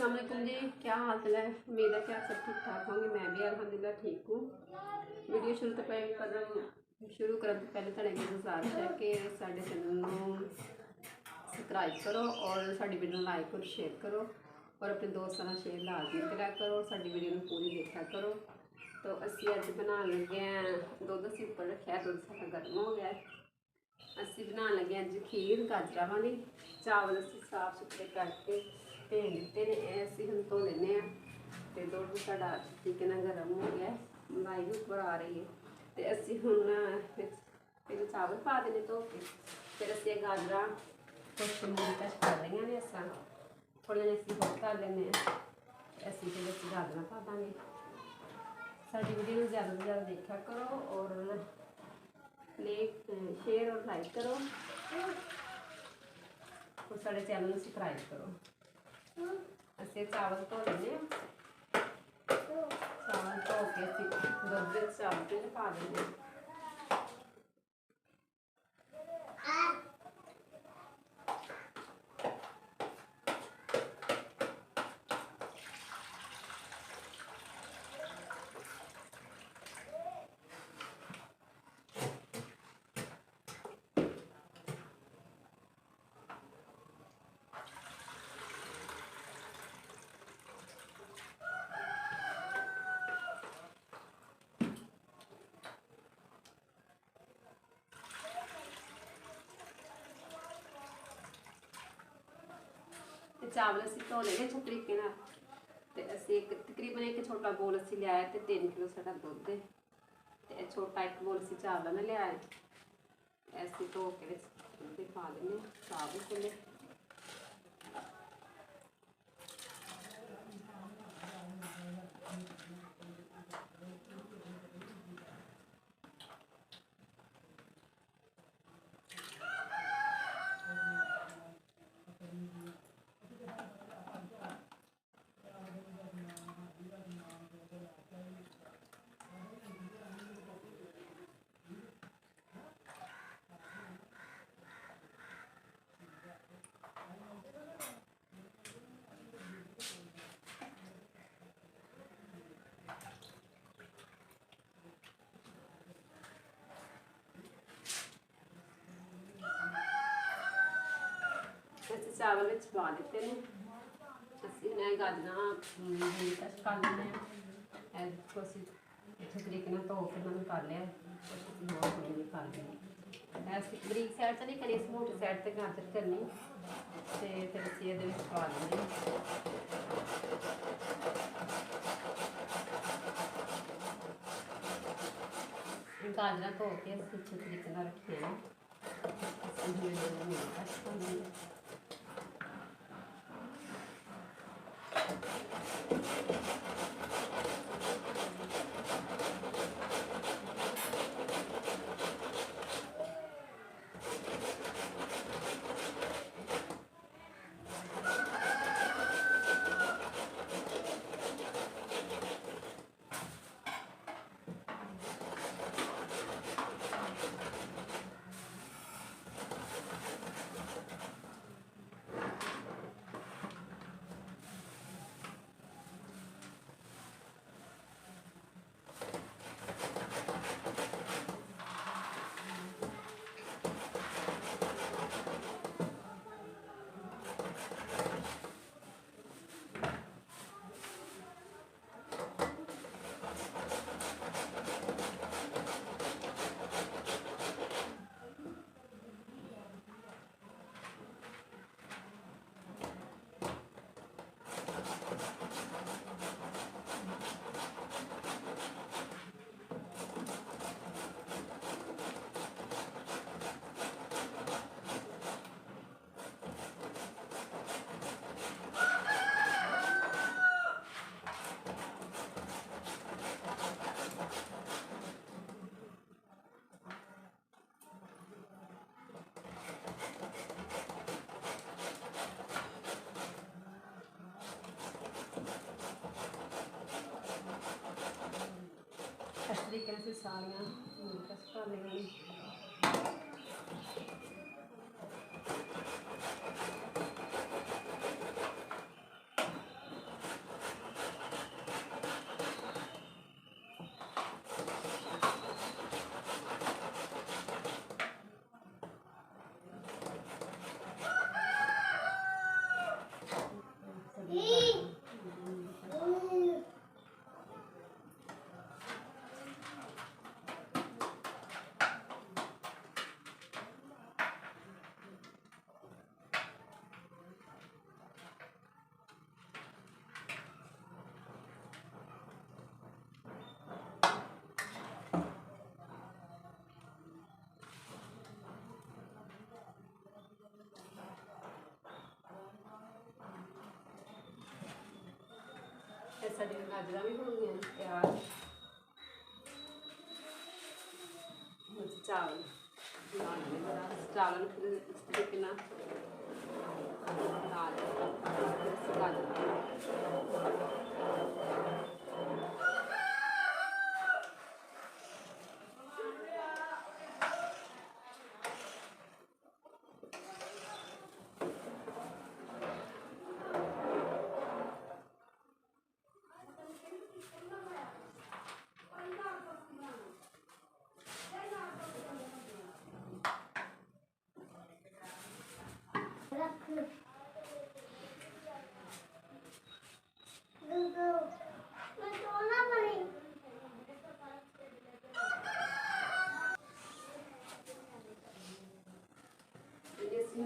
अस्सलाम वालेकुम जी, क्या हाल चाल है। उम्मीद है कि आप सब ठीक ठाक होंगे। मैं भी अल्हम्दुलिल्लाह ठीक हूँ। वीडियो शुरू तो शुरू करने तो पहले तुहाडे अगे गुजारिश है कि साडे चैनल नूं सबसक्राइब करो और साडी वीडियो नूं लाइक और शेयर करो और अपने दोस्तों नाल शेयर लाजमी करा करो। साडी वीडियो नूं पूरी देखा करो। तो असी अज बनाने लगे हैं, दुध असीं उपर रखिआ, दुध साडा गर्म हो गया। असी बनाने लगे अज खीर गाजरा वाली। चावल असीं साफ सुथरे करके भेज दिते ने, असीं हम धो लेने। तो दुध साडा तरीके नाल गर्म हो गया, मलाई भी उपर आ रही है। तो असीं हुण पहले चावल पा देने धो के, फिर असीं गाजरा कुछ मिनट कर रही ने। इस तरह थोड़े जिहे असीं होर कर लेने। असीं फिर गाजरा पा देंगे। साडी वीडियो नूं ज़्यादा तो ज़्यादा देखा करो और शेयर और लाइक करो और साडे चैनल नूं सबसक्राइब करो। असीं चावल धो लेने, चावल धो के असीं दुध विच चावल पा देने। चावल असीं धो लेने अच्छे तरीके नाल। ते असीं तकरीबन एक छोटा बोल असीं लिया है। तो 3 किलो साडा दुध है। तो छोटा एक बोल असीं चावल ने लिया है। असीं धो के दुध पा देने चावल खुले। असीं चावल विच पा दिते ने। असीं हुण गाजरां कश कर लेने। इसको असीं अच्छे तरीके नाल धो के इन्हां नूं कर लिया। कुछ असीं होर थोड़ी जी कर लेनी। असीं बरीक साइड ते नहीं करनी, असीं मोटी साइड ते गाजर करनी। ते फिर असीं इहदे विच पा देने गाजरां धो के असीं अच्छे तरीके नाल रखिआं ने। असीं हुण इहदे नाल कश कर लेंगे। इस तरीके से सारियां मिक्स कर लेंगे। ਸਾਡੀਆਂ ਗਾਜਰਾਂ ਵੀ ਹੋ ਗਈਆਂ ਤਿਆਰ। ਹੁਣ ਚਾਵਲ ਬਣਾਉਣੇ ਬੜਾ ਚਾਵਲ ਫਿਰ ਇਸ ਤਰੀਕੇ ਨਾਲ ਨਾਲ ਗਾਜਰਾਂ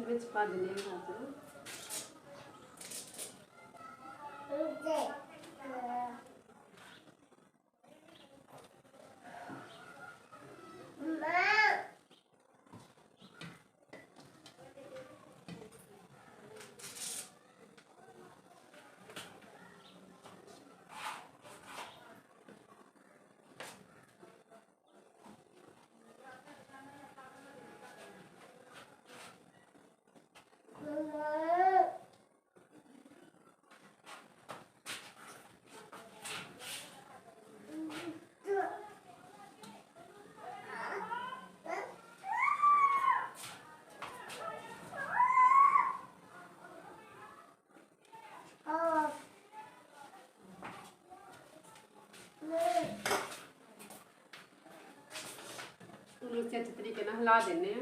ਵਿੱਚ ਪਾ ਦਿੰਦੇ ਹਾਂ ਗਾਜਰ। अच्छे तरीके ਨਾਲ ਹਿਲਾ ਦਿੰਨੇ ਆ।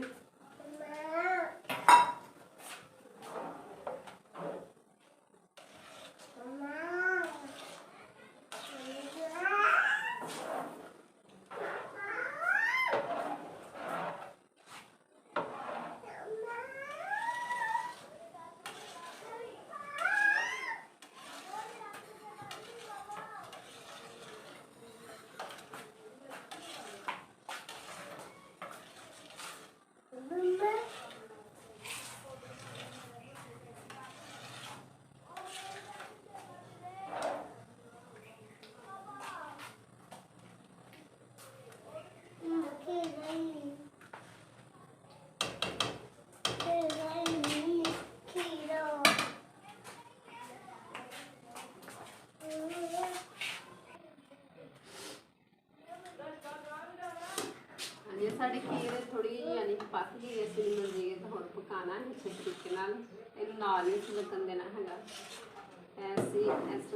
साड़ी खीर थोड़ी यानी पक गई ऐसे मजीद होर पकाना है अच्छे तरीके नाल इहनूं नाल नहीं लगन देना हैगा। ऐसे इस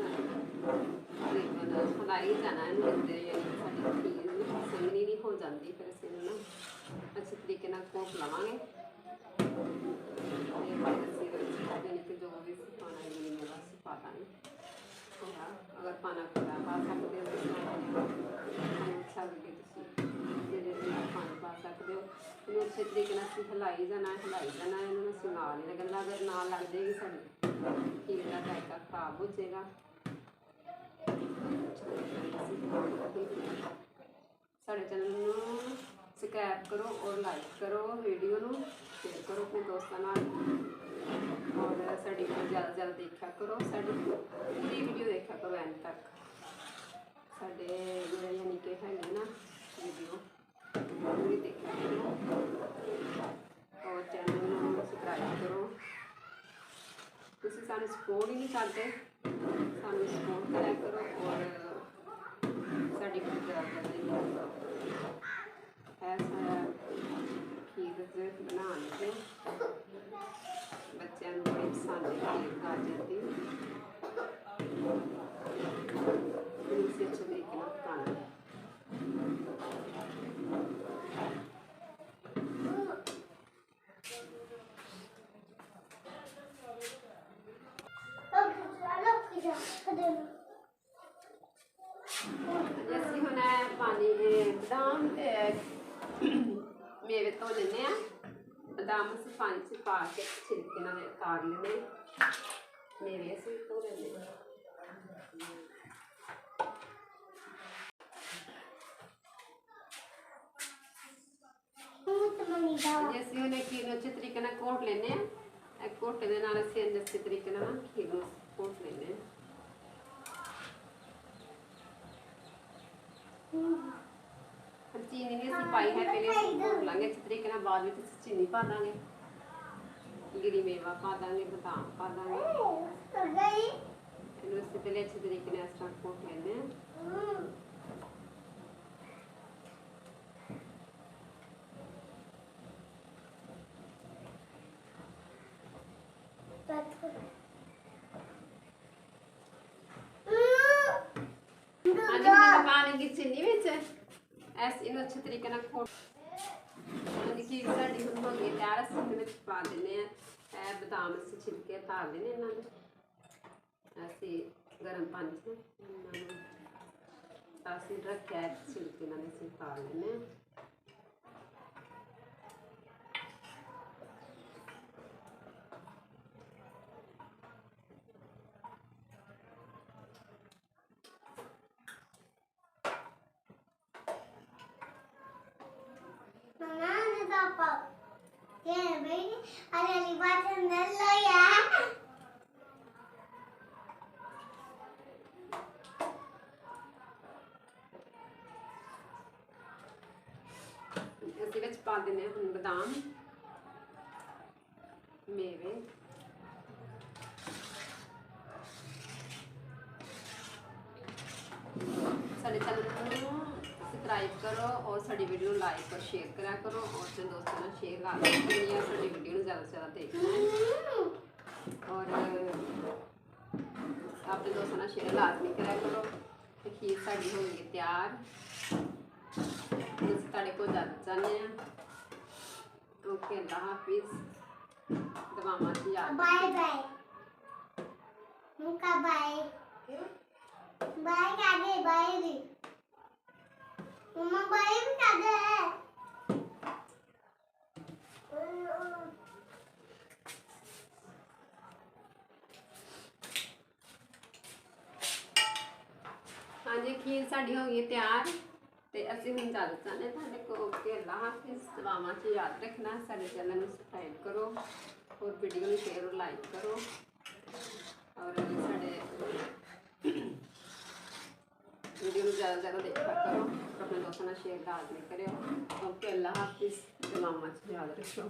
तकरीबन हलाई जाना है जिंदे यानी साड़ी खीर संगनी नहीं हो जाती। फिर असीं इहनूं ना अच्छे तरीके नाल घोट लवांगे। यानी कि जो भी पाना है बस पा देंगे। अगर पाना पूरा पा सकते हो अच्छा लगे पानी पा सकते हो। इन्हूं अच्छे तरीके नाल हिलाई जाना इन्हूं असीं नाल नहीं लगन। अगर नाल लग जाएगी साडी खीर का जायका खराब हो जाएगा। साडे चैनल नूं सबसक्राइब करो और लाइक करो, वीडियो नूं शेयर करो अपने दोस्तों नाल और साडी ज़्यादा ज़्यादा देखा करो। साडी पूरी वीडियो देखा करो एंड तक। साडे जिहड़े यानी कि हैगे ना वीडियो पूरी देखा करो और चैनल नूं सबसक्राइब करो। तुसीं सानूं सपोर्ट ही नहीं करते, सानूं सपोर्ट करा करो और साडी वीडियो ज़्यादा देखा करो। ऐसा खीर बना लगे बच्चों को बड़ी पसंद है खीर गाजर की। इसे अच्छे तरीके नाल पकाना है। असीं हुण पानी बदाम मेवे धो लेने आ। बदाम असीं पानी च पा के छिलके नाल उतार लेने। मेवे असीं धो लेने। असीं हुण खीर नूं अच्छे तरीके नाल घोट लेने आ। घोटे दे नाल असीं अच्छे तरीके नाल खीर नूं घोट लेने। ਪਾਈ ਹੈ ਪਹਿਲੇ ਅਸੀਂ ਭੁੰਨ ਲਾਂਗੇ ਅੱਛੇ ਤਰੀਕੇ ਨਾਲ, ਬਾਅਦ ਵਿੱਚ ਅਸੀਂ ਚੀਨੀ ਪਾ ਦਾਂਗੇ, ਗਿਰੀ ਮੇਵਾ ਪਾ ਦਾਂਗੇ, ਬਦਾਮ ਪਾ ਦਾਂਗੇ। ਇਹਨੂੰ ਅਸੀਂ ਪਹਿਲੇ ਅੱਛੇ ਤਰੀਕੇ ਨਾਲ ਇਸ ਤਰ੍ਹਾਂ ਭੁੰਨ ਲੈਂਦੇ ਹਾਂ। ਪਾਣੀ ਚੀਨੀ ਵਿੱਚ ਇਹਨੂੰ ਅੱਛੇ ਤਰੀਕੇ ਨਾਲ ਖੋਲ ਖੀਰ ਸਾਡੀ ਹੁਣ ਹੋ ਗਈ ਤਿਆਰ। ਅਸੀਂ ਇਹਦੇ ਵਿੱਚ ਪਾ ਦਿੰਦੇ ਹਾਂ ਬਦਾਮ, ਅਸੀਂ ਛਿਲਕੇ ਤਾਰ ਦੇਣੇ ਇਹਨਾਂ ਦੇ, ਅਸੀਂ ਗਰਮ ਪਾਣੀ 'ਚ ਇਹਨਾਂ ਨੂੰ ਅਸੀਂ ਰੱਖਿਆ ਛਿਲਕੇ ਨਾਲ ਅਸੀਂ ਤਾਰ ਲੈਂਦੇ ਹਾਂ। ਅਸੀਂ ਵਿੱਚ ਪਾ ਦਿੰਦੇ ਹਾਂ ਹੁਣ ਬਦਾਮ, ਮੇਵੇ, ਸਾਡੇ ਚੈਨਲ ਨੂੰ ਸਬਸਕ੍ਰਾइब करो और साड़ी वीडियो लाइक और शेयर करा करो और अपने दोस्तों ने शेयर ला करो, साड़ी वीडियो में ज़्यादा से ज़्यादा देखना है और अपने दोस्तों ने शेयर लाजमी करा करो। तो खीर साड़ी हो गई तैयार, साढ़े को ज़्यादा चाहते हैं। ओके, अल्लाह हाफिज़, दुआवां च याद बाय बाय बाय बाय कादे बाय दी मम्मा बाय भी कादे है। हाँ जी, खीर साड़ी हो गई तैयार ते ਅਸੀਂ ਹੁਣ ਚੱਲ ਚਾਹਨੇ ਤੁਹਾਡੇ ਕੋਲ। ਓਕੇ, ਅੱਲਾ ਹਾਫਿਜ਼, ਦੁਆਵਾਂ 'ਚ ਯਾਦ ਰੱਖਣਾ, ਸਾਡੇ ਚੈਨਲ ਨੂੰ ਸਬਸਕ੍ਰਾइब ਕਰੋ और वीडियो में शेयर और लाइक करो और साढ़े वीडियो में ज़्यादा से ज़्यादा देखा करो, अपने दोस्तों ने शेयर लाजमी करो। ओके, अल्लाह हाफिज़, दुआवां 'ਚ याद रखो।